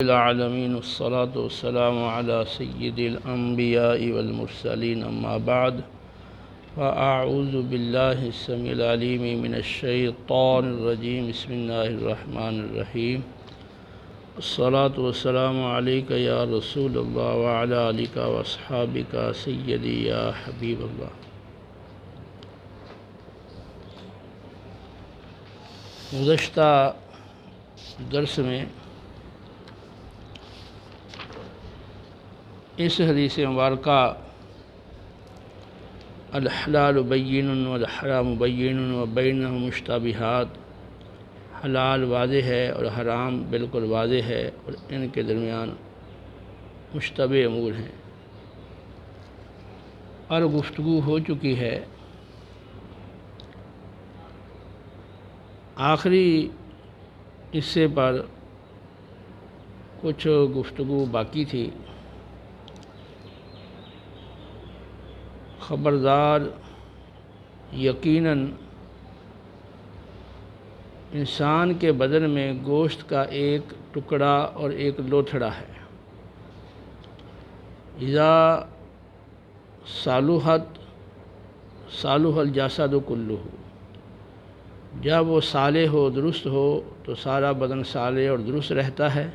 العالمین والصلاة والسلام علی سید الانبیاء والمرسلین اما بعد فاعوذ باللہ السمیع العلیم من الشیطان الرجیم بسم اللہ الرحمن الرحیم الصلاة والسلام علیک یا رسول اللہ وعلی آلک واصحابک سیدی یا حبیب اللہ۔ گزشتہ درس میں اس حدیث مبارکہ الحلال بین والحرام بین وبینہما مشتبہات، حلال واضح ہے اور حرام بالکل واضح ہے اور ان کے درمیان مشتبہ امور ہیں، اور گفتگو ہو چکی ہے۔ آخری حصے پر کچھ گفتگو باقی تھی۔ خبردار، یقیناً انسان کے بدن میں گوشت کا ایک ٹکڑا اور ایک لوتھڑا ہے۔ اذا صالحت صالح الجسد کلہ، جب وہ صالح ہو، درست ہو تو سارا بدن صالح اور درست رہتا ہے۔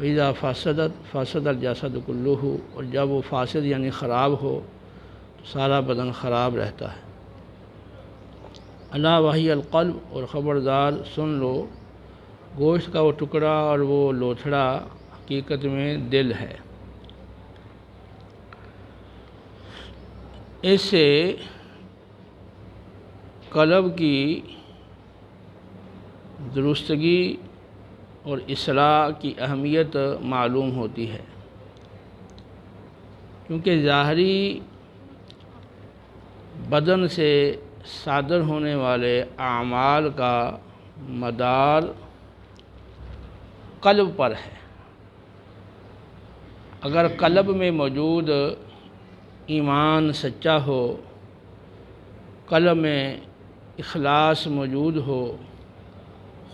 اذا فسدت فسد الجسد کلہ، اور جب وہ فاسد یعنی خراب ہو تو سارا بدن خراب رہتا ہے۔ الا وہی القلب، اور خبردار سن لو، گوشت کا وہ ٹکڑا اور وہ لوتھڑا حقیقت میں دل ہے۔ اس سے قلب کی درستگی اور اصلاح کی اہمیت معلوم ہوتی ہے، کیونکہ ظاہری بدن سے صادر ہونے والے اعمال کا مدار قلب پر ہے۔ اگر قلب میں موجود ایمان سچا ہو، قلب میں اخلاص موجود ہو،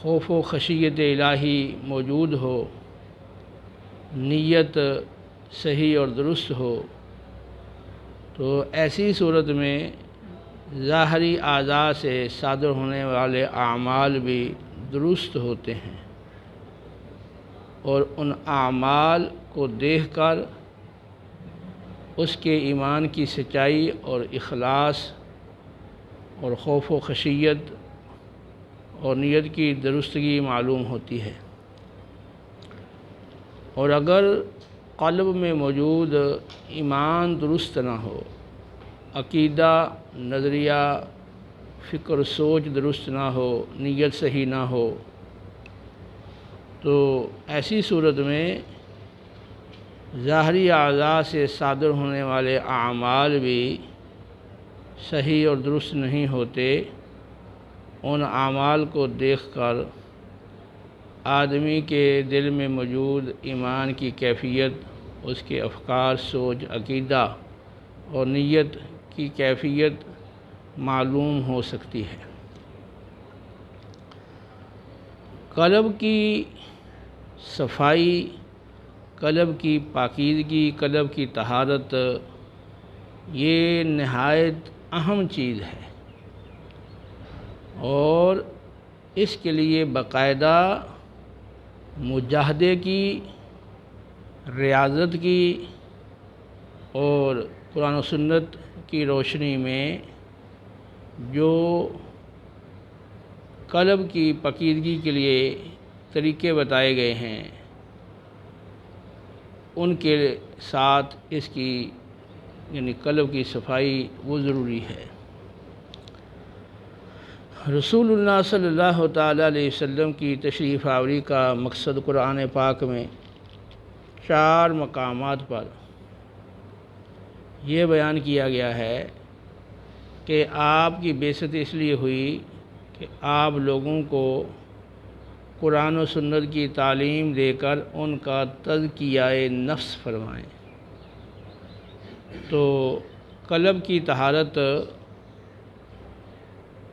خوف و خشیت الہی موجود ہو، نیت صحیح اور درست ہو، تو ایسی صورت میں ظاہری اعضاء سے صادر ہونے والے اعمال بھی درست ہوتے ہیں، اور ان اعمال کو دیکھ کر اس کے ایمان کی سچائی اور اخلاص اور خوف و خشیت اور نیت کی درستگی معلوم ہوتی ہے۔ اور اگر قلب میں موجود ایمان درست نہ ہو، عقیدہ، نظریہ، فکر سوچ درست نہ ہو، نیت صحیح نہ ہو، تو ایسی صورت میں ظاہری اعضاء سے صادر ہونے والے اعمال بھی صحیح اور درست نہیں ہوتے۔ ان اعمال کو دیکھ کر آدمی کے دل میں موجود ایمان کی کیفیت، اس کے افکار، سوچ، عقیدہ اور نیت کی کیفیت معلوم ہو سکتی ہے۔ قلب کی صفائی، قلب کی پاکیزگی، قلب کی طہارت، یہ نہایت اہم چیز ہے، اور اس کے لیے باقاعدہ مجاہدے کی، ریاضت کی اور قرآن و سنت کی روشنی میں جو قلب کی پاکیزگی کے لیے طریقے بتائے گئے ہیں، ان کے ساتھ اس کی یعنی قلب کی صفائی وہ ضروری ہے۔ رسول اللہ صلی اللہ تعالیٰ علیہ وسلم کی تشریف آوری کا مقصد قرآن پاک میں 4 مقامات پر یہ بیان کیا گیا ہے کہ آپ کی بعثت اس لیے ہوئی کہ آپ لوگوں کو قرآن و سنت کی تعلیم دے کر ان کا تزکیہ نفس فرمائیں۔ تو قلب کی طہارت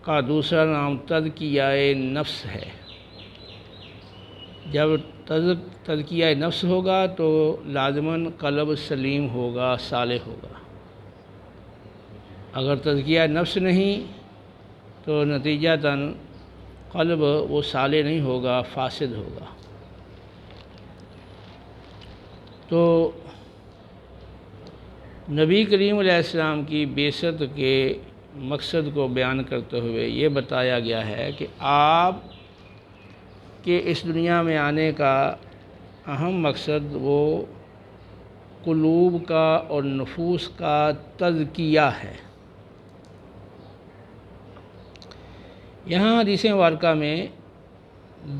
کا دوسرا نام تزکیہ نفس ہے۔ جب تزکیہ نفس ہوگا تو لازماً قلب سلیم ہوگا، صالح ہوگا۔ اگر تزکیہ نفس نہیں تو نتیجتاً قلب وہ صالح نہیں ہوگا، فاسد ہوگا۔ تو نبی کریم علیہ السلام کی بعثت کے مقصد کو بیان کرتے ہوئے یہ بتایا گیا ہے کہ آپ کے اس دنیا میں آنے کا اہم مقصد وہ قلوب کا اور نفوس کا تزکیہ ہے۔ یہاں حدیث مبارکہ میں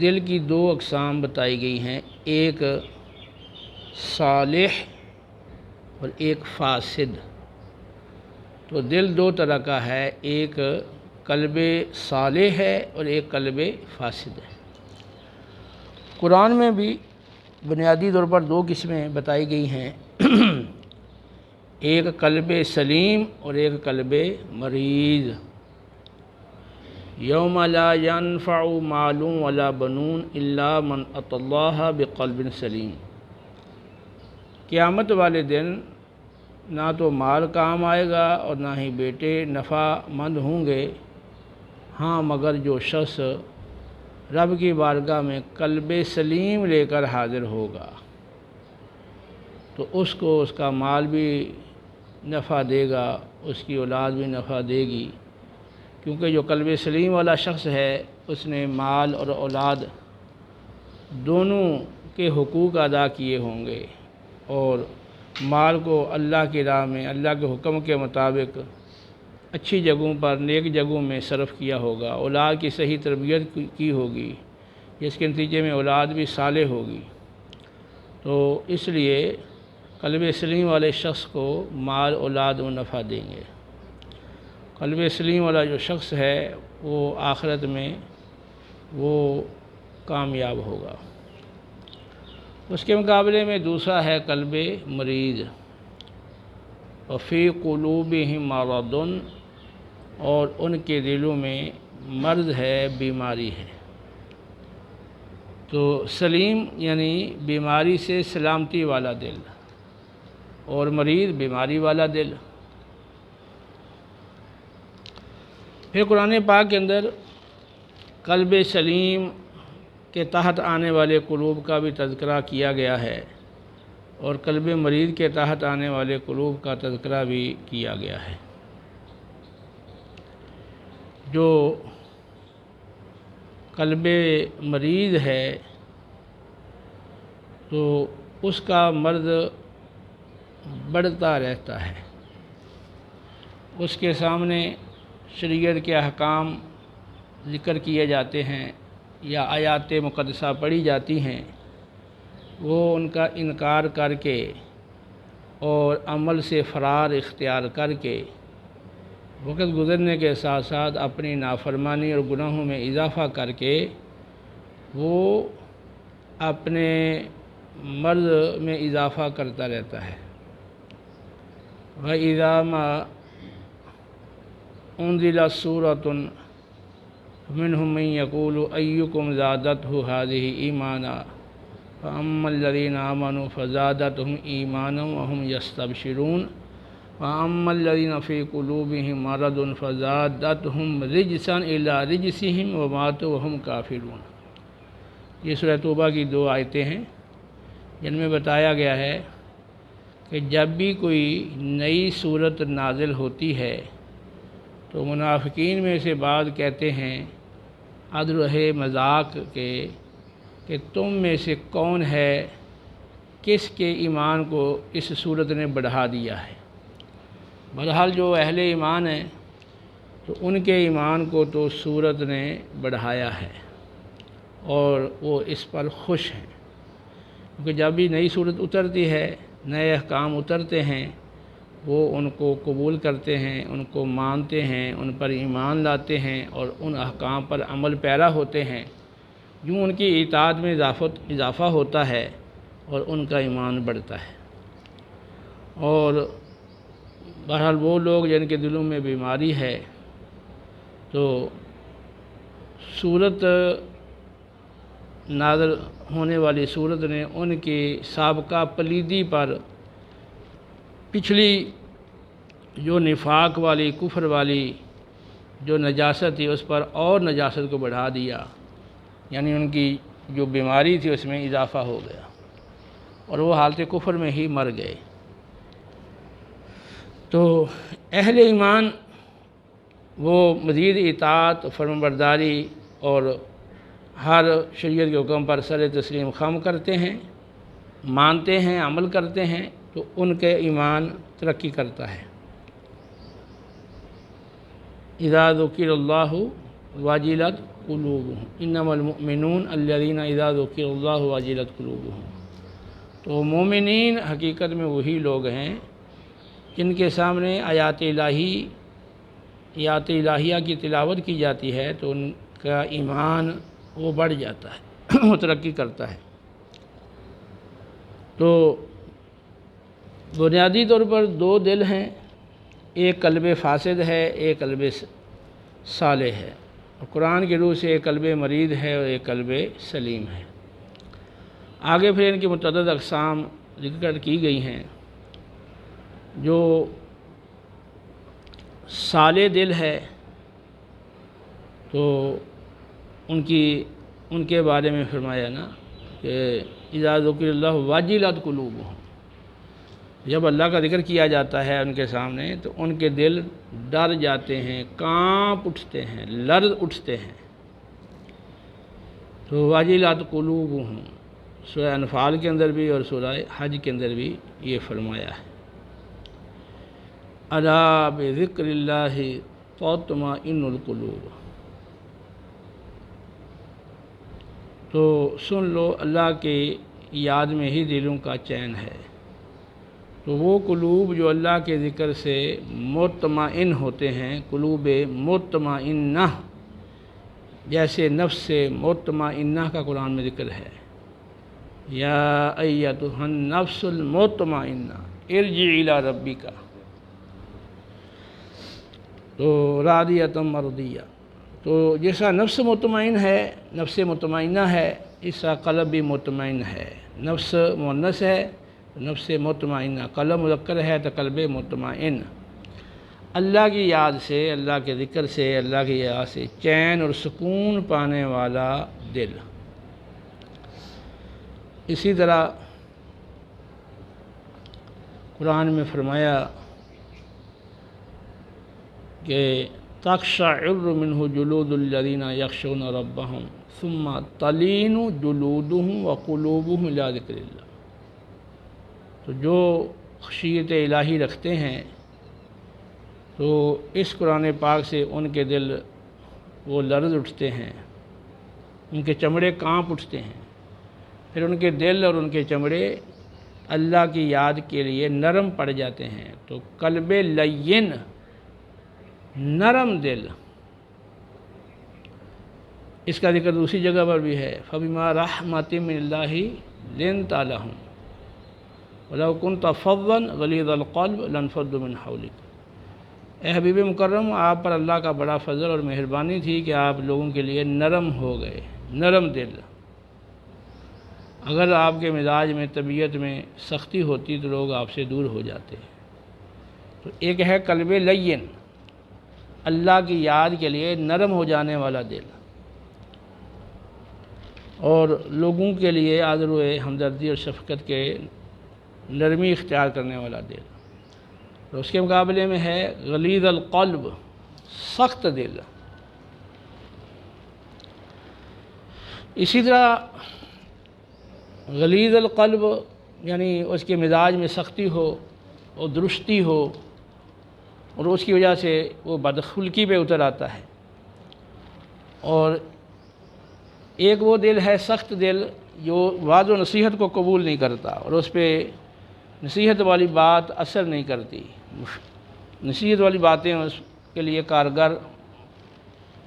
دل کی دو اقسام بتائی گئی ہیں، ایک صالح اور ایک فاسد۔ تو دل دو طرح کا ہے، ایک قلب صالح ہے اور ایک قلب فاسد ہے۔ قرآن میں بھی بنیادی طور پر دو قسمیں بتائی گئی ہیں، ایک قلب سلیم اور ایک قلب مریض۔ یوم لا ينفع مال ولا بنون الا من اتى اللہ بقلب سلیم۔ قیامت والے دن نہ تو مال کام آئے گا اور نہ ہی بیٹے نفع مند ہوں گے، ہاں مگر جو شخص رب کی بارگاہ میں قلب سلیم لے کر حاضر ہوگا تو اس کو اس کا مال بھی نفع دے گا، اس کی اولاد بھی نفع دے گی، کیونکہ جو قلب سلیم والا شخص ہے اس نے مال اور اولاد دونوں کے حقوق ادا کیے ہوں گے، اور مال کو اللہ کی راہ میں اللہ کے حکم کے مطابق اچھی جگہوں پر نیک جگہوں میں صرف کیا ہوگا، اولاد کی صحیح تربیت کی ہوگی، جس کے نتیجے میں اولاد بھی صالح ہوگی۔ تو اس لیے قلب سلیم والے شخص کو مال اولاد و نفع دیں گے۔ قلب سلیم والا جو شخص ہے وہ آخرت میں وہ کامیاب ہوگا۔ اس کے مقابلے میں دوسرا ہے قلب مریض، وفی قلوبہم مرض، اور ان کے دلوں میں مرض ہے، بیماری ہے۔ تو سلیم یعنی بیماری سے سلامتی والا دل، اور مریض بیماری والا دل۔ پھر قرآن پاک کے اندر قلب سلیم کے تحت آنے والے قلوب کا بھی تذکرہ کیا گیا ہے، اور قلب مریض کے تحت آنے والے قلوب کا تذکرہ بھی کیا گیا ہے۔ جو قلب مریض ہے تو اس کا مرض بڑھتا رہتا ہے، اس کے سامنے شریعت کے احکام ذکر کیے جاتے ہیں یا آیات مقدسہ پڑھی جاتی ہیں، وہ ان کا انکار کر کے اور عمل سے فرار اختیار کر کے وقت گزرنے کے ساتھ ساتھ اپنی نافرمانی اور گناہوں میں اضافہ کر کے وہ اپنے مرض میں اضافہ کرتا رہتا ہے۔ وَإِذَا مَا أُنزِلَتْ سُورَةٌ مِّنْهُم مَّن يَقُولُ أَيُّكُمْ زَادَتْهُ هَٰذِهِ إِيمَانًا فَأَمَّا الَّذِينَ آمَنُوا فَزَادَتْهُمْ إِيمَانًا وَهُمْ يَسْتَبْشِرُونَ وَأَمَّا الَّذِينَ فِي قُلُوبِهِم مَّرَضٌ فَزَادَتْهُمْ رِجْسًا إِلَىٰ رِجْسِهِمْ وَمَاتُوا وَهُمْ كَافِرُونَ۔ یہ سورۃ توبہ کی دو آیتیں ہیں جن میں بتایا گیا ہے کہ جب بھی کوئی نئی صورت نازل ہوتی ہے تو منافقین میں سے بعض کہتے ہیں ادرہ مذاق کے کہ تم میں سے کون ہے کس کے ایمان کو اس صورت نے بڑھا دیا ہے۔ بہرحال جو اہل ایمان ہیں تو ان کے ایمان کو تو صورت نے بڑھایا ہے اور وہ اس پر خوش ہیں، کیونکہ جب بھی نئی صورت اترتی ہے، نئے احکام اترتے ہیں، وہ ان کو قبول کرتے ہیں، ان کو مانتے ہیں، ان پر ایمان لاتے ہیں اور ان احکام پر عمل پیرا ہوتے ہیں، یوں ان کی اطاعت میں اضافہ ہوتا ہے اور ان کا ایمان بڑھتا ہے۔ اور بہرحال وہ لوگ جن کے دلوں میں بیماری ہے تو صورت نازل ہونے والی صورت نے ان کی سابقہ پلیدی پر پچھلی جو نفاق والی کفر والی جو نجاست تھی اس پر اور نجاست کو بڑھا دیا، یعنی ان کی جو بیماری تھی اس میں اضافہ ہو گیا اور وہ حالت کفر میں ہی مر گئے۔ تو اہل ایمان وہ مزید اطاعت، فرمانبرداری اور ہر شریعت کے حکم پر سر تسلیم خم کرتے ہیں، مانتے ہیں، عمل کرتے ہیں، تو ان کے ایمان ترقی کرتا ہے۔ اذا ذکر اللہ وجلت قلوبہم انما المؤمنون الذین اذا ذکر اللہ وجلت قلوبہم۔ تو مومنین حقیقت میں وہی لوگ ہیں جن کے سامنے آیات الہیہ کی تلاوت کی جاتی ہے تو ان کا ایمان وہ بڑھ جاتا ہے، وہ ترقی کرتا ہے۔ تو بنیادی طور پر دو دل ہیں، ایک قلب فاسد ہے، ایک قلب صالح ہے، اور قرآن کی روح سے ایک قلب مریض ہے اور ایک قلب سلیم ہے۔ آگے پھر ان کی متعدد اقسام ذکر کی گئی ہیں۔ جو صالح دل ہے تو ان کے بارے میں فرمایا نا کہ اذا ذکر اللہ وجلت قلوبہم، جب اللہ کا ذکر کیا جاتا ہے ان کے سامنے تو ان کے دل ڈر جاتے ہیں، کانپ اٹھتے ہیں، لرز اٹھتے ہیں۔ تو وجلت قلوبہم سورہ انفال کے اندر بھی اور سورہ حج کے اندر بھی یہ فرمایا ہے۔ الا بذکر اللہ تطمئن القلوب، تو سن لو اللہ کی یاد میں ہی دلوں کا چین ہے۔ تو وہ قلوب جو اللہ کے ذکر سے مطمئن ہوتے ہیں، قلوب مطمئنہ، جیسے نفس مطمئنہ کا قرآن میں ذکر ہے، یا ایتھا النفس المطمئنہ ارجعی الی ربک، تو راضیۃ مرضیہ۔ تو جیسا نفس مطمئن ہے، نفس مطمئنہ ہے، اس کا قلب بھی مطمئن ہے۔ نفس مؤنث ہے، نفس مطمئنہ، قلب مذکر ہے تو قلب مطمئن۔ اللہ کی یاد سے، اللہ کے ذکر سے، اللہ کی یاد سے چین اور سکون پانے والا دل۔ اسی طرح قرآن میں فرمایا کہ تقشعر منہ جلود الذین یخشون ربہم ثم تلین جلودہم وقلوبہم الی ذکر اللہ۔ تو جو خشیت الہی رکھتے ہیں تو اس قرآن پاک سے ان کے دل وہ لرز اٹھتے ہیں، ان کے چمڑے کانپ اٹھتے ہیں، پھر ان کے دل اور ان کے چمڑے اللہ کی یاد کے لیے نرم پڑ جاتے ہیں۔ تو قلب لین، نرم دل، اس کا ذکر دوسری جگہ پر بھی ہے، فَبِمَا رَحْمَةٍ مِّنَ اللَّهِ لِنتَ لَهُمْ وَلَوْ كُنْتَ فَظًّا غَلِيظَ الْقَلْبِ لَانفَضُّوا مِنْ حَوْلِكَ۔ اے حبیب مکرم، آپ پر اللہ کا بڑا فضل اور مہربانی تھی کہ آپ لوگوں کے لیے نرم ہو گئے، نرم دل۔ اگر آپ کے مزاج میں، طبیعت میں سختی ہوتی تو لوگ آپ سے دور ہو جاتے۔ تو ایک ہے قلب لین، اللہ کی یاد کے لیے نرم ہو جانے والا دل، اور لوگوں کے لیے آذر و ہمدردی اور شفقت کے نرمی اختیار کرنے والا دل۔ اور اس کے مقابلے میں ہے غلیظ القلب، سخت دل۔ اسی طرح غلیظ القلب یعنی اس کے مزاج میں سختی ہو اور درستی ہو، اور اس کی وجہ سے وہ بدخلقی پہ اتر آتا ہے۔ اور ایک وہ دل ہے سخت دل جو وعظ و نصیحت کو قبول نہیں کرتا اور اس پہ نصیحت والی بات اثر نہیں کرتی، نصیحت والی باتیں اس کے لیے کارگر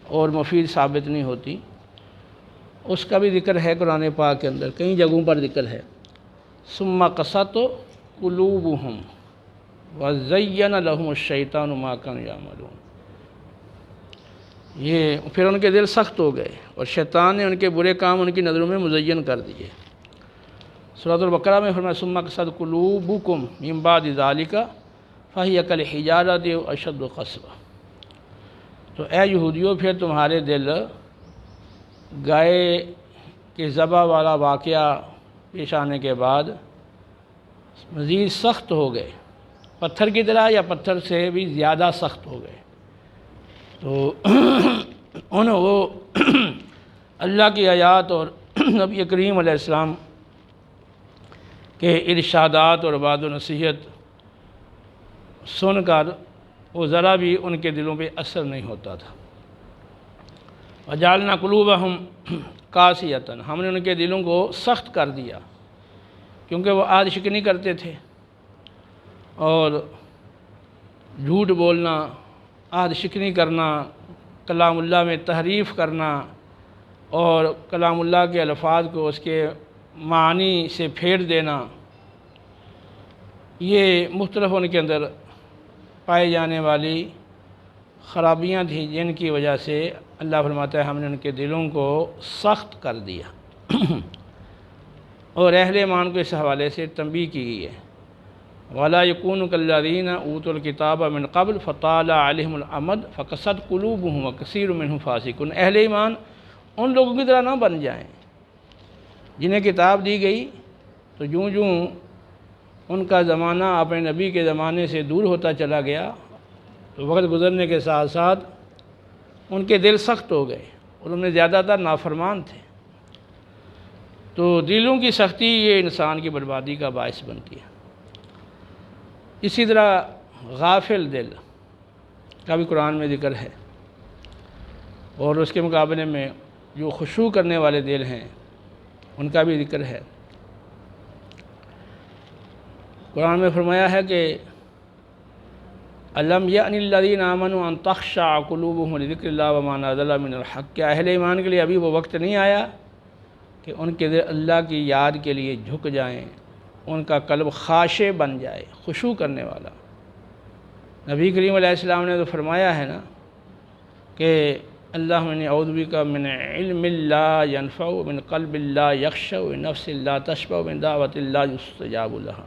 اور مفید ثابت نہیں ہوتی۔ اس کا بھی ذکر ہے قرآن پاک کے اندر، کئی جگہوں پر ذکر ہے۔ ثم قست قلوبہم وزین لہم الشیطان ما کانوا یعملون۔ یہ پھر ان کے دل سخت ہو گئے اور شیطان نے ان کے برے کام ان کی نظروں میں مزین کر دیے۔ سورۃ البقرہ میں فرمایا ثم قست قلوبکم من بعد ذلک فہی کالحجارۃ او اشد قسوۃ۔ تو اے یہودیوں پھر تمہارے دل گائے کے ذبح والا واقعہ پیش آنے کے بعد مزید سخت ہو گئے، پتھر کی طرح یا پتھر سے بھی زیادہ سخت ہو گئے۔ تو وہ اللہ کی آیات اور نبی کریم علیہ السلام کے ارشادات اور وعظ و نصیحت سن کر وہ ذرا بھی ان کے دلوں پہ اثر نہیں ہوتا تھا۔ وجعلنا قلوبہم قاسیۃ، ہم نے ان کے دلوں کو سخت کر دیا کیونکہ وہ عہد شکنی کرتے تھے اور جھوٹ بولنا، عہد شکنی کرنا، کلام اللہ میں تحریف کرنا اور کلام اللہ کے الفاظ کو اس کے معنی سے پھیر دینا، یہ مختلف ان کے اندر پائے جانے والی خرابیاں تھیں جن کی وجہ سے اللہ فرماتا ہے ہم نے ان کے دلوں کو سخت کر دیا۔ اور اہل ایمان کو اس حوالے سے تنبیہ کی گئی ہے وَلَا يَكُونُوا كَالَّذِينَ أُوتُوا الْكِتَابَ مِنْ قَبْلُ فَطَالَ عَلَيْهِمُ الْأَمَدُ فَقَسَتْ قُلُوبُهُمْ وَكَثِيرٌ مِّنْهُمْ فَاسِقُونَ۔ اہل ایمان ان لوگوں کی طرح نہ بن جائیں جنہیں کتاب دی گئی تو جوں ان کا زمانہ اپنے نبی کے زمانے سے دور ہوتا چلا گیا تو وقت گزرنے کے ساتھ ساتھ ان کے دل سخت ہو گئے اور ان میں زیادہ تر نافرمان تھے۔ تو دلوں کی سختی یہ انسان کی بربادی کا باعث بنتی ہے۔ اسی طرح غافل دل کا بھی قرآن میں ذکر ہے اور اس کے مقابلے میں جو خشوع کرنے والے دل ہیں ان کا بھی ذکر ہے۔ قرآن میں فرمایا ہے کہ الم یأن الذین آمنوا ان تخشع قلوبہم لذکر اللہ وما نزل من الحق، کیا اہل ایمان کے لیے ابھی وہ وقت نہیں آیا کہ ان کے دل اللہ کی یاد کے لیے جھک جائیں، ان کا قلب خاشع بن جائے، خشوع کرنے والا۔ نبی کریم علیہ السلام نے تو فرمایا ہے نا کہ اللہم انی اعوذ بک من علم لا ینفع، من قلب لا یخشع، من نفس لا تشبع، من دعوت لا یستجاب لہا۔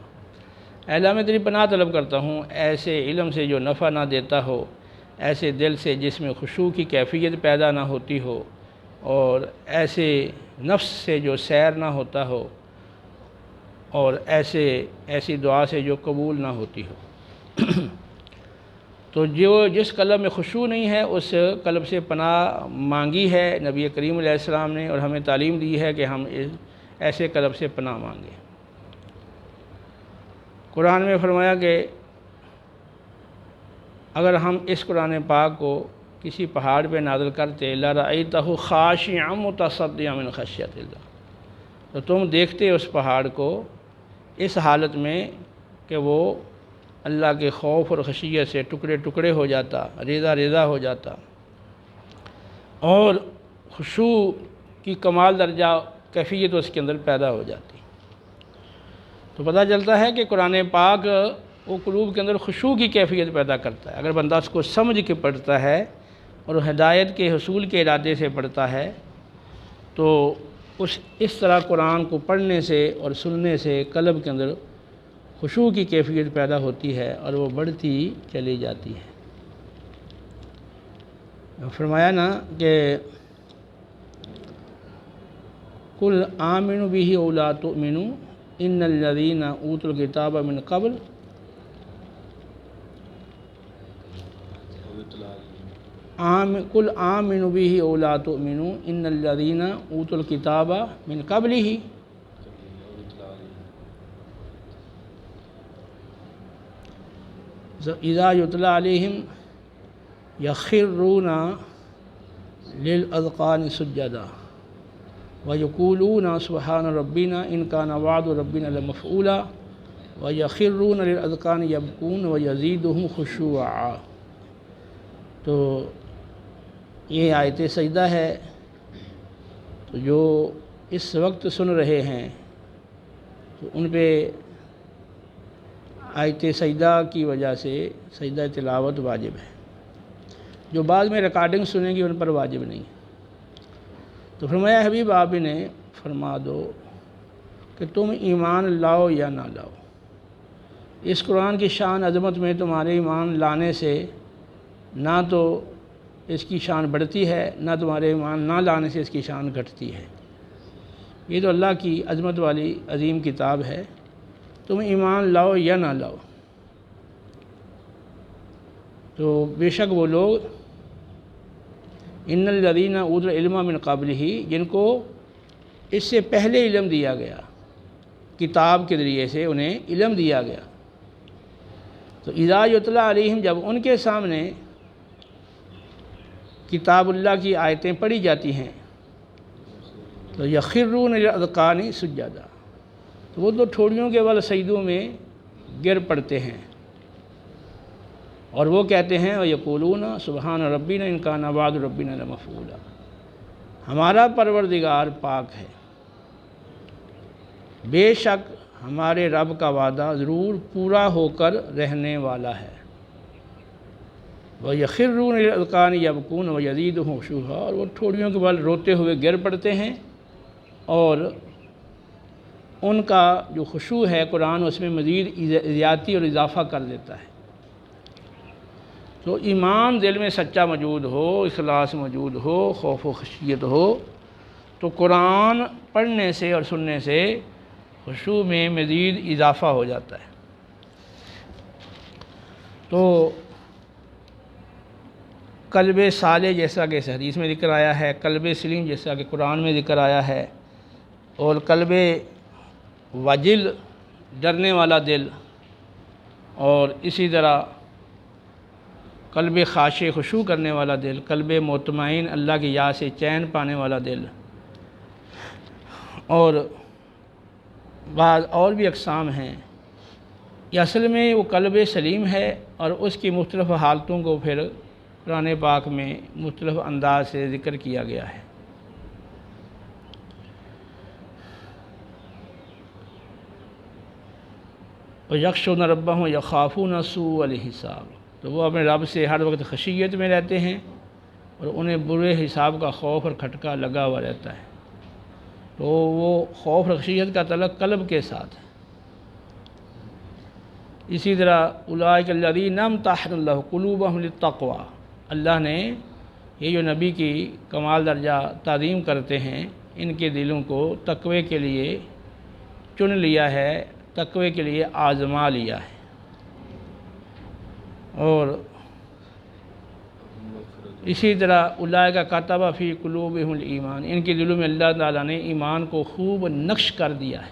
اے اللہ میں تیری پناہ طلب کرتا ہوں ایسے علم سے جو نفع نہ دیتا ہو، ایسے دل سے جس میں خشوع کی کیفیت پیدا نہ ہوتی ہو، اور ایسے نفس سے جو سیر نہ ہوتا ہو، اور ایسی دعا سے جو قبول نہ ہوتی ہو۔ تو جس قلب میں خشوع نہیں ہے اس قلب سے پناہ مانگی ہے نبی کریم علیہ السلام نے، اور ہمیں تعلیم دی ہے کہ ہم ایسے قلب سے پناہ مانگیں۔ قرآن میں فرمایا کہ اگر ہم اس قرآن پاک کو کسی پہاڑ پہ نازل کرتے لَرَأَيْتَهُ خَاشِعًا مُتَصَدِّعًا مِنْ خَشْيَةِ اللَّهِ، تو تم دیکھتے اس پہاڑ کو اس حالت میں کہ وہ اللہ کے خوف اور خشیت سے ٹکڑے ٹکڑے ہو جاتا، ریزہ ریزہ ہو جاتا، اور خشوع کی کمال درجہ کیفیت اس کے اندر پیدا ہو جاتی۔ تو پتہ چلتا ہے کہ قرآن پاک وہ قلوب کے اندر خشوع کی کیفیت پیدا کرتا ہے۔ اگر بندہ اس کو سمجھ کے پڑھتا ہے اور ہدایت کے حصول کے ارادے سے پڑھتا ہے تو اس طرح قرآن کو پڑھنے سے اور سننے سے قلب کے اندر خشوع کی کیفیت پیدا ہوتی ہے اور وہ بڑھتی چلی جاتی ہے۔ فرمایا نا کہ قُلْ آمِنُوا بِهِ أَوْ لَا تُؤْمِنُوا إِنَّ الَّذِينَ أُوتُوا الْكِتَابَ مِنْ قَبْلُ قُلْ آمِنُوا بِهِ أَوْ لَا تُؤْمِنُوا إِنَّ الَّذِينَ أُوتُوا الْكِتَابَ مِنْ قَبْلِهِ إِذَا يُتْلَى عَلَيْهِمْ يَخِرُّونَ لِلْأَذْقَانِ سُجَّدًا وَيَقُولُونَ سُبْحَانَ رَبِّنَا إِنْ كَانَ وَعْدُ رَبِّنَا لَمَفْعُولًا وَيَخِرُّونَ لِلْأَذْقَانِ يَبْكُونَ وَيَزِيدُهُمْ خُشُوعًا۔ تو یہ آیت سجدہ ہے، تو جو اس وقت سن رہے ہیں تو ان پہ آیت سجدہ کی وجہ سے سجدہ تلاوت واجب ہے۔ جو بعد میں ریکارڈنگ سنیں گی ان پر واجب نہیں۔ تو فرمایا حبیب آپ انہیں فرما دو کہ تم ایمان لاؤ یا نہ لاؤ، اس قرآن کی شان عظمت میں تمہارے ایمان لانے سے نہ تو اس کی شان بڑھتی ہے، نہ تمہارے ایمان نہ لانے سے اس کی شان گھٹتی ہے۔ یہ تو اللہ کی عظمت والی عظیم کتاب ہے، تم ایمان لاؤ یا نہ لاؤ۔ تو بے شک وہ لوگ ان الذین اوتوا العلم من قبلہ، جن کو اس سے پہلے علم دیا گیا، کتاب کے ذریعے سے انہیں علم دیا گیا، تو اذا یتلیٰ علیہم، جب ان کے سامنے کتاب اللہ کی آیتیں پڑھی جاتی ہیں، تو یخرون للاذقان سجدا، تو وہ تو ٹھوڑیوں کے بل سجدوں میں گر پڑتے ہیں، اور وہ کہتے ہیں وَيَقُولُونَ سُبْحَانَ رَبِّنَا إِن كَانَ وَعْدُ رَبِّنَا لَمَفْعُولًا، ہمارا پروردگار پاک ہے، بے شک ہمارے رب کا وعدہ ضرور پورا ہو کر رہنے والا ہے۔ وَيَخِرُّونَ لِلْأَذْقَانِ يَبْكُونَ وَيَزِيدُهُمْ خُشُوعًا، اور وہ ٹھوڑیوں کے بل روتے ہوئے گر پڑتے ہیں، اور ان کا جو خشوع ہے قرآن اس میں مزید زیادتی اور اضافہ کر دیتا ہے۔ تو ایمان دل میں سچا موجود ہو، اخلاص موجود ہو، خوف و خشیت ہو، تو قرآن پڑھنے سے اور سننے سے خشوع میں مزید اضافہ ہو جاتا ہے۔ تو قلب صالح جیسا کہ اس حدیث میں ذکر آیا ہے، قلب سلیم جیسا کہ قرآن میں ذکر آیا ہے، اور قلب وجل ڈرنے والا دل، اور اسی طرح قلب خاشع خشوع کرنے والا دل، قلب مطمئن اللہ کی یاد سے چین پانے والا دل، اور بعض اور بھی اقسام ہیں۔ یہ اصل میں وہ قلب سلیم ہے، اور اس کی مختلف حالتوں کو پھر قرآن پاک میں مختلف انداز سے ذکر کیا گیا ہے۔ وَيَخْشَوْنَ رَبَّهُمْ وَيَخَافُونَ سُوءَ الْحِسَابِ، تو وہ اپنے رب سے ہر وقت خشیت میں رہتے ہیں، اور انہیں برے حساب کا خوف اور کھٹکا لگا ہوا رہتا ہے۔ تو وہ خوف اور خشیت کا تعلق قلب کے ساتھ ہے۔ اسی طرح اولئک الذین امتحن اللہ قلوبہم للتقوی، اللہ نے یہ جو نبی کی کمال درجہ تعظیم کرتے ہیں، ان کے دلوں کو تقوی کے لیے چن لیا ہے، تقوی کے لیے آزما لیا ہے۔ اور اسی طرح اولئک کتب فی قلوبہم الایمان، ان کے دلوں میں اللہ تعالیٰ نے ایمان کو خوب نقش کر دیا ہے،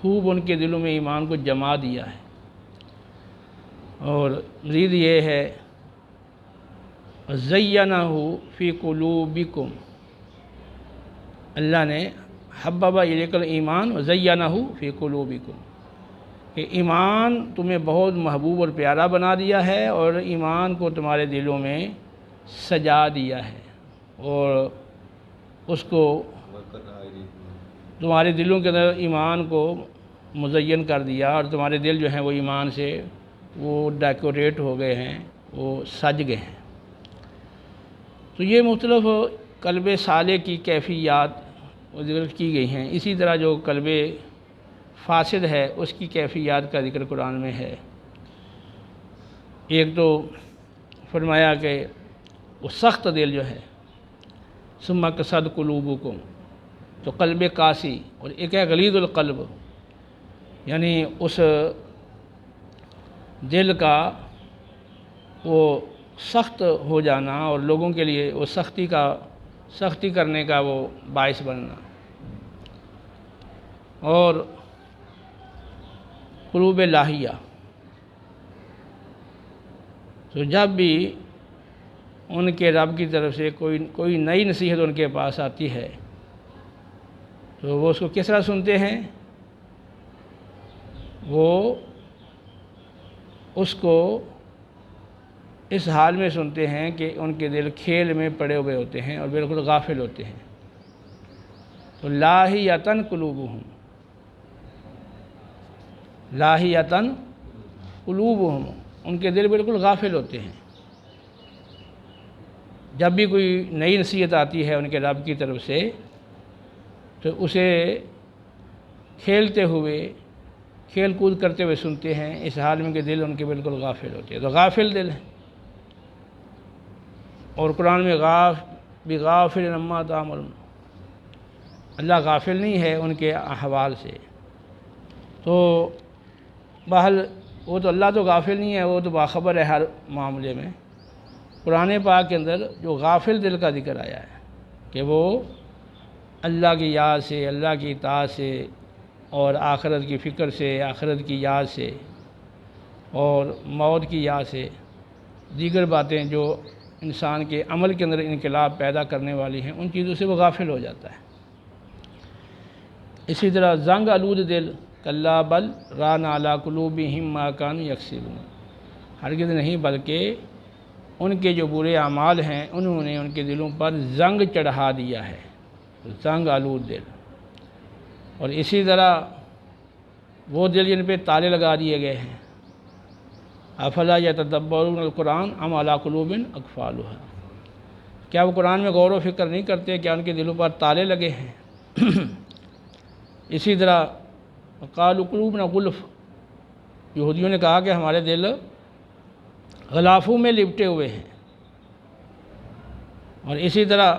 خوب ان کے دلوں میں ایمان کو جما دیا ہے۔ اور مزید یہ ہے زینہ فی قلوبکم، اللہ نے حبب الیکم الایمان وزینہ فی قلوبکم، کہ ایمان تمہیں بہت محبوب اور پیارا بنا دیا ہے، اور ایمان کو تمہارے دلوں میں سجا دیا ہے، اور اس کو تمہارے دلوں کے اندر ایمان کو مزین کر دیا، اور تمہارے دل جو ہیں وہ ایمان سے وہ ڈیکوریٹ ہو گئے ہیں، وہ سج گئے ہیں۔ تو یہ مختلف قلب صالح کی کیفیات ذکر کی گئی ہیں۔ اسی طرح جو قلب فاسد ہے اس کی کیفیات کا ذکر قرآن میں ہے۔ ایک تو فرمایا کہ وہ سخت دل جو ہے، ثم قست قلوبکم، تو قلب قاسی، اور ایک ہے غلیظ القلب، یعنی اس دل کا وہ سخت ہو جانا، اور لوگوں کے لیے وہ سختی کرنے کا وہ باعث بننا۔ اور قلوب لاہیہ، تو جب بھی ان کے رب کی طرف سے کوئی نئی نصیحت ان کے پاس آتی ہے تو وہ اس کو کس طرح سنتے ہیں؟ وہ اس کو اس حال میں سنتے ہیں کہ ان کے دل کھیل میں پڑے ہوئے ہوتے ہیں اور بالکل غافل ہوتے ہیں۔ تو لاہیۃً قلوبہم، لاہیۃً قلوبہم، ان کے دل بالکل غافل ہوتے ہیں۔ جب بھی کوئی نئی نصیحت آتی ہے ان کے رب کی طرف سے تو اسے کھیلتے ہوئے کھیل کود کرتے ہوئے سنتے ہیں، اس حال میں کہ دل ان کے بالکل غافل ہوتے ہیں، تو غافل دل ہیں۔ اور قرآن میں بغافل عما تعملون، اللہ غافل نہیں ہے ان کے احوال سے۔ تو بہرحال وہ تو اللہ تو غافل نہیں ہے، وہ تو باخبر ہے ہر معاملے میں۔ قرآن پاک کے اندر جو غافل دل کا ذکر آیا ہے کہ وہ اللہ کی یاد سے، اللہ کی اطاعت سے اور آخرت کی فکر سے، آخرت کی یاد سے اور موت کی یاد سے، دیگر باتیں جو انسان کے عمل کے اندر انقلاب پیدا کرنے والی ہیں، ان چیزوں سے وہ غافل ہو جاتا ہے۔ اسی طرح زنگ آلود دل، کلا بل ران علی قلوبہم ما کانوا یکسبون، ہرگز نہیں بلکہ ان کے جو برے اعمال ہیں انہوں نے ان کے دلوں پر زنگ چڑھا دیا ہے، زنگ آلود دل۔ اور اسی طرح وہ دل جن پہ تالے لگا دیے گئے ہیں، افلا یتدبرون القرآن ام علی قلوب اقفالها، کیا وہ قرآن میں غور و فکر نہیں کرتے، کیا ان کے دلوں پر تالے لگے ہیں؟ اسی طرح قالوا قلوبنا غلف، یہودیوں نے کہا کہ ہمارے دل غلافوں میں لپٹے ہوئے ہیں۔ اور اسی طرح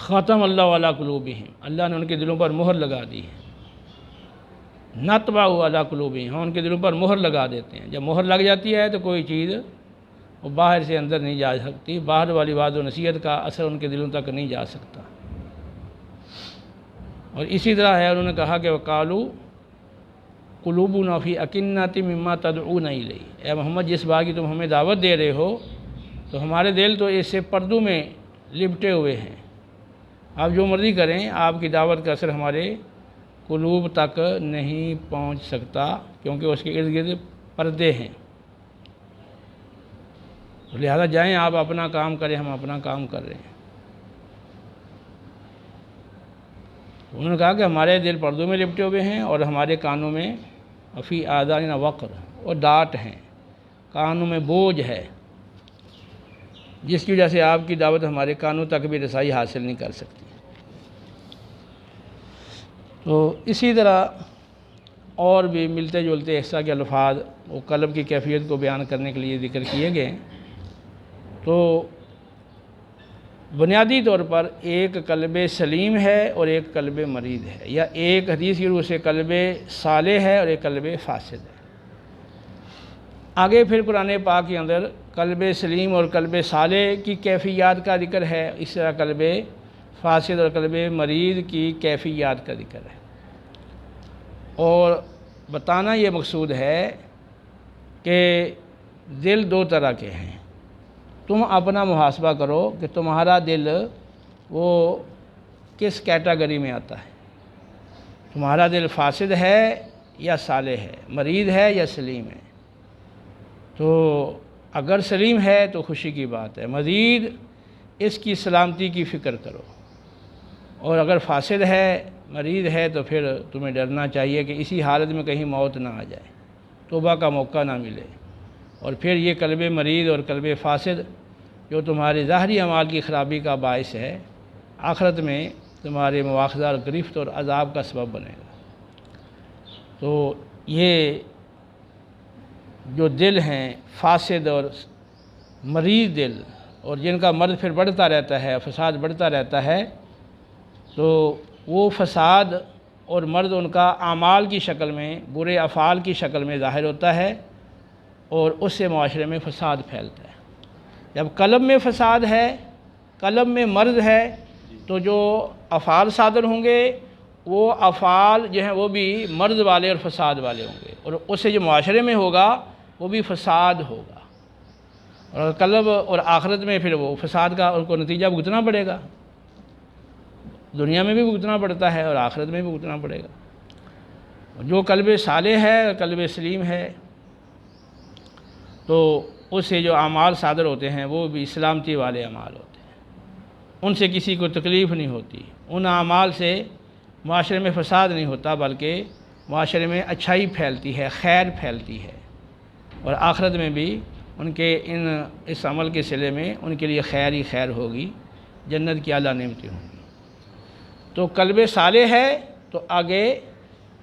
ختم اللہ علی قلوبہم، اللہ نے ان کے دلوں پر مہر لگا دی ہے، نطبع علی قلوبہم، ہم ان کے دلوں پر مہر لگا دیتے ہیں۔ جب مہر لگ جاتی ہے تو کوئی چیز وہ باہر سے اندر نہیں جا سکتی، باہر والی وعظ و نصیحت کا اثر ان کے دلوں تک نہیں جا سکتا۔ اور اسی طرح ہے انہوں نے کہا کہ وقالوا قلوبنا فی اکنۃ مما تدعون الیہ، اے محمد جس بات کی تم ہمیں دعوت دے رہے ہو تو ہمارے دل تو اس سے پردوں میں لپٹے ہوئے ہیں، آپ جو مرضی کریں آپ کی دعوت کا اثر ہمارے قلوب تک نہیں پہنچ سکتا، کیونکہ اس کے ارد گرد پردے ہیں، لہذا جائیں آپ اپنا کام کریں، ہم اپنا کام کر رہے ہیں۔ انہوں نے کہا کہ ہمارے دل پردوں میں لپٹے ہوئے ہیں اور ہمارے کانوں میں فی آذاننا وقر، اور ڈانٹ ہیں، کانوں میں بوجھ ہے، جس کی وجہ سے آپ کی دعوت ہمارے کانوں تک بھی رسائی حاصل نہیں کر سکتی۔ تو اسی طرح اور بھی ملتے جلتے اس طرح کے الفاظ وہ قلب کی کیفیت کو بیان کرنے کے لیے ذکر کیے گئے۔ تو بنیادی طور پر ایک قلب سلیم ہے اور ایک قلب مریض ہے، یا ایک حدیث کی روح سے قلب صالح ہے اور ایک قلب فاسد ہے۔ آگے پھر قرآن پاک کے اندر قلب سلیم اور قلب صالح کی کیفیات کا ذکر ہے، اس طرح قلب فاسد اور قلب مریض کی کیفیات کا ذکر ہے، اور بتانا یہ مقصود ہے کہ دل دو طرح کے ہیں۔ تم اپنا محاسبہ کرو کہ تمہارا دل وہ کس کیٹاگری میں آتا ہے، تمہارا دل فاسد ہے یا صالح ہے، مریض ہے یا سلیم ہے۔ تو اگر سلیم ہے تو خوشی کی بات ہے، مزید اس کی سلامتی کی فکر کرو، اور اگر فاسد ہے، مریض ہے، تو پھر تمہیں ڈرنا چاہیے کہ اسی حالت میں کہیں موت نہ آ جائے، توبہ کا موقع نہ ملے، اور پھر یہ قلب مریض اور قلب فاسد جو تمہارے ظاہری اعمال کی خرابی کا باعث ہے، آخرت میں تمہارے مواخذہ اور گرفت اور عذاب کا سبب بنے گا۔ تو یہ جو دل ہیں فاسد اور مریض دل، اور جن کا مرض پھر بڑھتا رہتا ہے، فساد بڑھتا رہتا ہے، تو وہ فساد اور مرض ان کا اعمال کی شکل میں، برے افعال کی شکل میں ظاہر ہوتا ہے، اور اس سے معاشرے میں فساد پھیلتا ہے۔ جب قلب میں فساد ہے، قلب میں مرض ہے، تو جو افعال صادر ہوں گے وہ افعال جو ہیں وہ بھی مرض والے اور فساد والے ہوں گے، اور اس سے جو معاشرے میں ہوگا وہ بھی فساد ہوگا، اور قلب اور آخرت میں پھر وہ فساد کا ان کو نتیجہ بھگتنا پڑے گا، دنیا میں بھی بھگتنا پڑتا ہے اور آخرت میں بھی بھگتنا پڑے گا۔ جو قلب صالح ہے، قلب سلیم ہے، تو اس سے جو اعمال صادر ہوتے ہیں وہ بھی سلامتی والے اعمال ہوتے ہیں، ان سے کسی کو تکلیف نہیں ہوتی، ان اعمال سے معاشرے میں فساد نہیں ہوتا، بلکہ معاشرے میں اچھائی پھیلتی ہے، خیر پھیلتی ہے، اور آخرت میں بھی ان کے اس عمل کے صلے میں ان کے لیے خیر ہی خیر ہوگی، جنت کی اعلیٰ نعمتیں ہوں گی۔ تو قلب صالح ہے تو آگے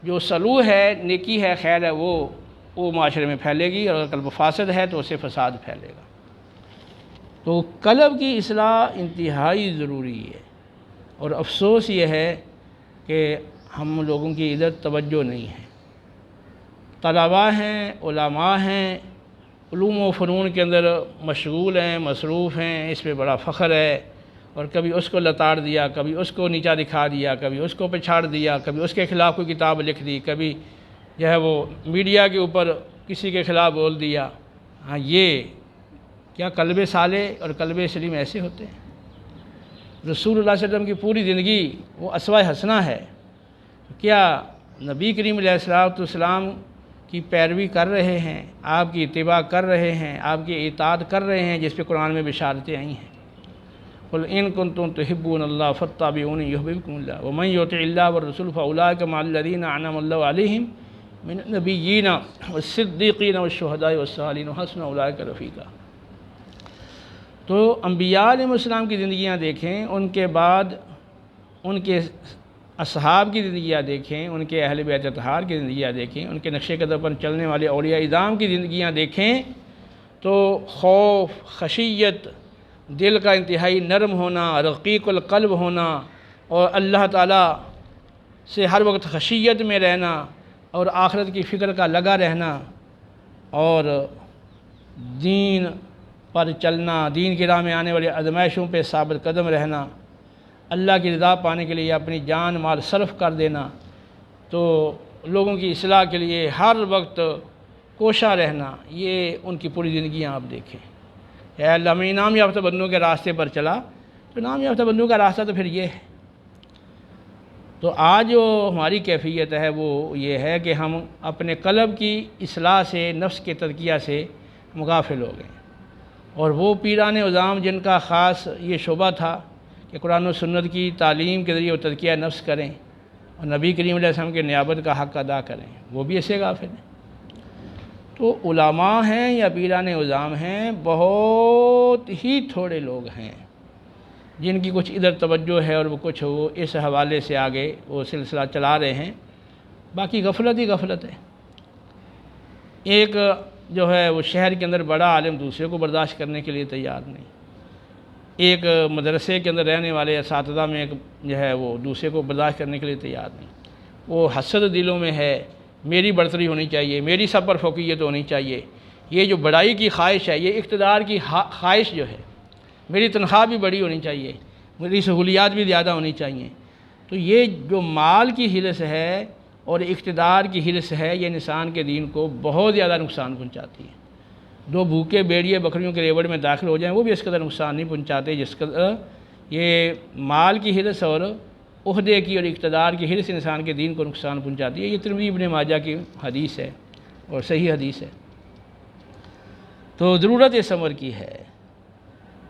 جو صلوح ہے، نیکی ہے، خیر ہے، وہ معاشرے میں پھیلے گی، اور اگر قلب فاسد ہے تو اسے فساد پھیلے گا۔ تو قلب کی اصلاح انتہائی ضروری ہے، اور افسوس یہ ہے کہ ہم لوگوں کی ادھر توجہ نہیں ہے۔ طلباء ہیں، علماء ہیں، علوم و فنون کے اندر مشغول ہیں، مصروف ہیں، اس پہ بڑا فخر ہے، اور کبھی اس کو لتاڑ دیا، کبھی اس کو نیچا دکھا دیا، کبھی اس کو پچھاڑ دیا، کبھی اس کے خلاف کوئی کتاب لکھ دی، کبھی جو ہے وہ میڈیا کے اوپر کسی کے خلاف بول دیا۔ ہاں، یہ کیا قلب صالح اور قلب سلیم ایسے ہوتے ہیں؟ رسول اللہ صلی اللہ علیہ وسلم کی پوری زندگی وہ اسوہ حسنہ ہے، کیا نبی کریم علیہ السلام کی پیروی کر رہے ہیں، آپ کی اتباع کر رہے ہیں، آپ کی اطاعت کر رہے ہیں، جس پہ قرآن میں بشارتیں آئی ہیں؟ قل ان کنتم تحبون اللہ فاتبعونی یحببکم اللہ ومن یطع اللہ والرسول فاولئک مع الذین انعم اللہ علیہم من النبیین والصدیقین والشہداء والصالحین وحسن اولئک رفیقا۔ تو انبیاء علیہ السلام کی زندگیاں دیکھیں، ان کے بعد ان کے اصحاب کی زندگیاں دیکھیں، ان کے اہل بیت اطہار کی زندگیاں دیکھیں، ان کے نقشے قدم پر چلنے والے اولیاء اعظام کی زندگیاں دیکھیں، تو خوف، خشیت، دل کا انتہائی نرم ہونا، رقیق القلب ہونا، اور اللہ تعالیٰ سے ہر وقت خشیت میں رہنا، اور آخرت کی فکر کا لگا رہنا، اور دین پر چلنا، دین کی راہ میں آنے والی آزمائشوں پہ ثابت قدم رہنا، اللہ کی رضا پانے کے لیے اپنی جان مال صرف کر دینا، تو لوگوں کی اصلاح کے لیے ہر وقت کوشاں رہنا، یہ ان کی پوری زندگیاں آپ دیکھیں۔ اے اللہ، میں انعام یافتہ بندوں کے راستے پر چلا، تو انعام یافتہ بندوں کا راستہ تو پھر یہ ہے۔ تو آج جو ہماری کیفیت ہے وہ یہ ہے کہ ہم اپنے قلب کی اصلاح سے، نفس کے تزکیہ سے مغافل ہو گئے، اور وہ پیران عظام جن کا خاص یہ شعبہ تھا کہ قرآن و سنت کی تعلیم کے ذریعے وہ تزکیہ نفس کریں اور نبی کریم علیہ السلام کے نیابت کا حق ادا کریں، وہ بھی ایسے غافل ہیں۔ تو علماء ہیں یا پیران عظام ہیں، بہت ہی تھوڑے لوگ ہیں جن کی کچھ ادھر توجہ ہے، اور وہ کچھ وہ اس حوالے سے آگے وہ سلسلہ چلا رہے ہیں، باقی غفلت ہی غفلت ہے۔ ایک جو ہے وہ شہر کے اندر بڑا عالم دوسرے کو برداشت کرنے کے لیے تیار نہیں، ایک مدرسے کے اندر رہنے والے اساتذہ میں ایک جو ہے وہ دوسرے کو برداشت کرنے کے لیے تیار نہیں، وہ حسد دلوں میں ہے، میری برتری ہونی چاہیے، میری سب پر فوقیت ہونی چاہیے، یہ جو بڑائی کی خواہش ہے، یہ اقتدار کی خواہش جو ہے، میری تنخواہ بھی بڑی ہونی چاہیے، میری سہولیات بھی زیادہ ہونی چاہیے، تو یہ جو مال کی حرص ہے اور اقتدار کی حرص ہے، یہ انسان کے دین کو بہت زیادہ نقصان پہنچاتی ہے۔ دو بھوکے بھیڑیے بکریوں کے ریوڑ میں داخل ہو جائیں، وہ بھی اس قدر نقصان نہیں پہنچاتے جس قدر یہ مال کی حرص اور عہدے کی اور اقتدار کی حرص انسان کے دین کو نقصان پہنچاتی ہے۔ یہ ترمذی ابن ماجہ کی حدیث ہے اور صحیح حدیث ہے۔ تو ضرورت اس امر کی ہے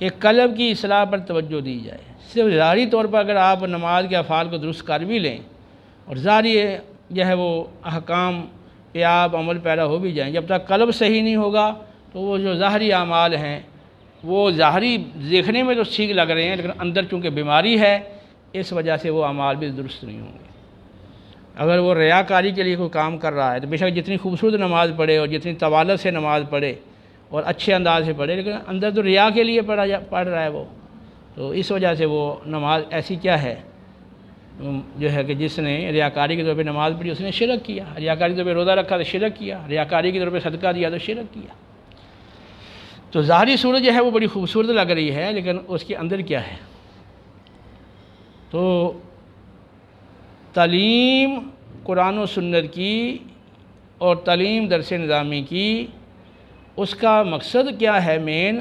کہ قلب کی اصلاح پر توجہ دی جائے۔ صرف ظاہری طور پر اگر آپ نماز کے افعال کو درست کر بھی لیں اور ظاہری جو ہے وہ احکام پہ آپ عمل پیرا ہو بھی جائیں، جب تک قلب صحیح نہیں ہوگا تو وہ جو ظاہری اعمال ہیں وہ ظاہری دیکھنے میں تو ٹھیک لگ رہے ہیں، لیکن اندر چونکہ بیماری ہے، اس وجہ سے وہ اعمال بھی درست نہیں ہوں گے۔ اگر وہ ریاکاری کے لیے کوئی کام کر رہا ہے تو بے شک جتنی خوبصورت نماز پڑھے اور جتنی طوالت سے نماز پڑھے اور اچھے انداز سے پڑھے، لیکن اندر تو ریا کے لیے پڑھ رہا ہے وہ، تو اس وجہ سے وہ نماز ایسی کیا ہے جو ہے کہ جس نے ریاکاری کے طور پہ نماز پڑھی اس نے شرک کیا، ریاکاری کے طور پہ روزہ رکھا تو شرک کیا، ریاکاری کے طور پہ صدقہ دیا تو شرک کیا۔ تو ظاہری صورت جو ہے وہ بڑی خوبصورت لگ رہی ہے، لیکن اس کے اندر کیا ہے؟ تو تعلیم قرآن و سنت کی اور تعلیم درس نظامی کی، اس کا مقصد کیا ہے؟ مین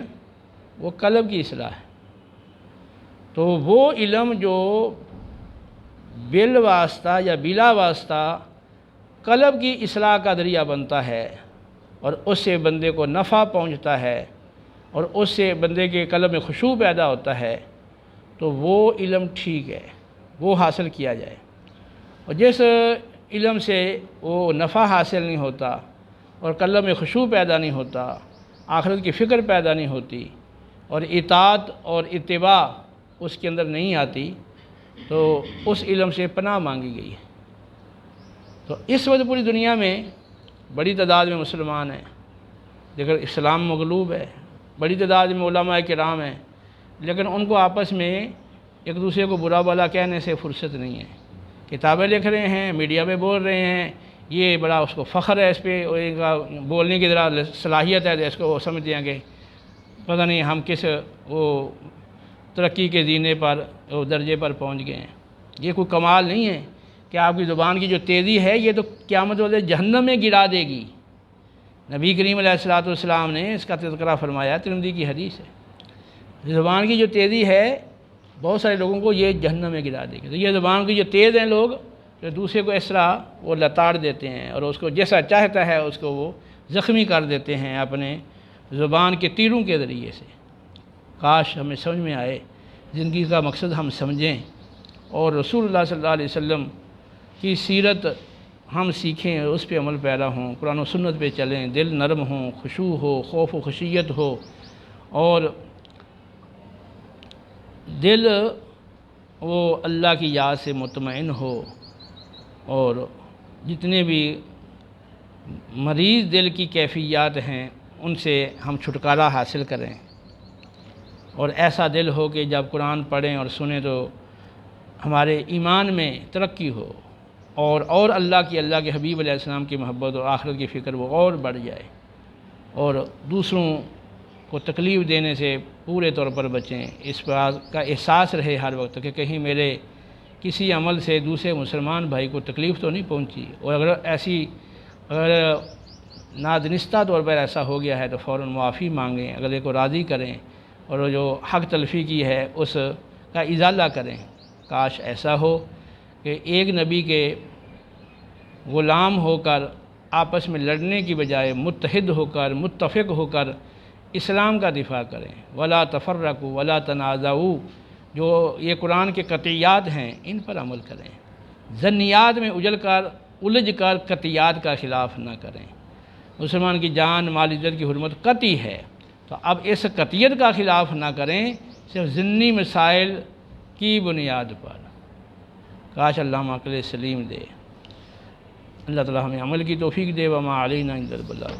وہ قلب کی اصلاح ہے۔ تو وہ علم جو بالواسطہ یا بلا واسطہ قلب کی اصلاح کا ذریعہ بنتا ہے اور اس سے بندے کو نفع پہنچتا ہے اور اس سے بندے کے قلب میں خشوع پیدا ہوتا ہے، تو وہ علم ٹھیک ہے، وہ حاصل کیا جائے۔ اور جس علم سے وہ نفع حاصل نہیں ہوتا اور قلب میں خشوع پیدا نہیں ہوتا، آخرت کی فکر پیدا نہیں ہوتی اور اطاعت اور اتباع اس کے اندر نہیں آتی تو اس علم سے پناہ مانگی گئی ہے۔ تو اس وقت پوری دنیا میں بڑی تعداد میں مسلمان ہیں، لیکن اسلام مغلوب ہے، بڑی تعداد میں علماء کرام ہیں، لیکن ان کو آپس میں ایک دوسرے کو برا بھلا کہنے سے فرصت نہیں ہے۔ کتابیں لکھ رہے ہیں، میڈیا پہ بول رہے ہیں، یہ بڑا اس کو فخر ہے، اس پہ ان کا بولنے کی ذرا صلاحیت ہے، اس کو وہ سمجھتے ہیں کہ پتہ نہیں ہم کس وہ ترقی کے زینے پر وہ درجے پر پہنچ گئے ہیں۔ یہ کوئی کمال نہیں ہے کہ آپ کی زبان کی جو تیزی ہے یہ تو قیامت والے جہنم میں گرا دے گی۔ نبی کریم علیہ الصلوۃ والسلام نے اس کا تذکرہ فرمایا، ترمذی کی حدیث ہے۔ زبان کی جو تیزی ہے بہت سارے لوگوں کو یہ جہنم میں گرا دے گی۔ تو یہ زبان کی جو تیز ہیں لوگ جو دوسرے کو اس طرح وہ لتاڑ دیتے ہیں اور اس کو جیسا چاہتا ہے اس کو وہ زخمی کر دیتے ہیں اپنے زبان کے تیروں کے ذریعے سے۔ کاش ہمیں سمجھ میں آئے، زندگی کا مقصد ہم سمجھیں اور رسول اللہ صلی اللہ علیہ وسلم کی سیرت ہم سیکھیں اور اس پہ عمل پیرا ہوں، قرآن و سنت پہ چلیں، دل نرم ہوں، خشوع ہو، خوف و خشیت ہو اور دل وہ اللہ کی یاد سے مطمئن ہو اور جتنے بھی مریض دل کی کیفیات ہیں ان سے ہم چھٹکارا حاصل کریں اور ایسا دل ہو کہ جب قرآن پڑھیں اور سنیں تو ہمارے ایمان میں ترقی ہو اور اللہ کے حبیب علیہ السلام کی محبت اور آخرت کی فکر وہ اور بڑھ جائے اور دوسروں کو تکلیف دینے سے پورے طور پر بچیں۔ اس بات کا احساس رہے ہر وقت کہ کہیں میرے کسی عمل سے دوسرے مسلمان بھائی کو تکلیف تو نہیں پہنچی، اور اگر نادانستہ طور پر ایسا ہو گیا ہے تو فوراً معافی مانگیں، اگلے کو راضی کریں اور جو حق تلفی کی ہے اس کا ازالہ کریں۔ کاش ایسا ہو کہ ایک نبی کے غلام ہو کر آپس میں لڑنے کی بجائے متحد ہو کر متفق ہو کر اسلام کا دفاع کریں۔ ولا تفرقوا ولا تنازعوا، جو یہ قرآن کے قطعیات ہیں ان پر عمل کریں، ظنیات میں الجھ کر قطعیات کا خلاف نہ کریں۔ مسلمان کی جان مال عزت کی حرمت قطعی ہے، تو اب اس قطعیت کا خلاف نہ کریں صرف ضمنی مسائل کی بنیاد پر۔ کاش اللہ ہمیں عقل سلیم دے، اللہ تعالی ہمیں عمل کی توفیق دے۔ وما علینا الا البلاغ۔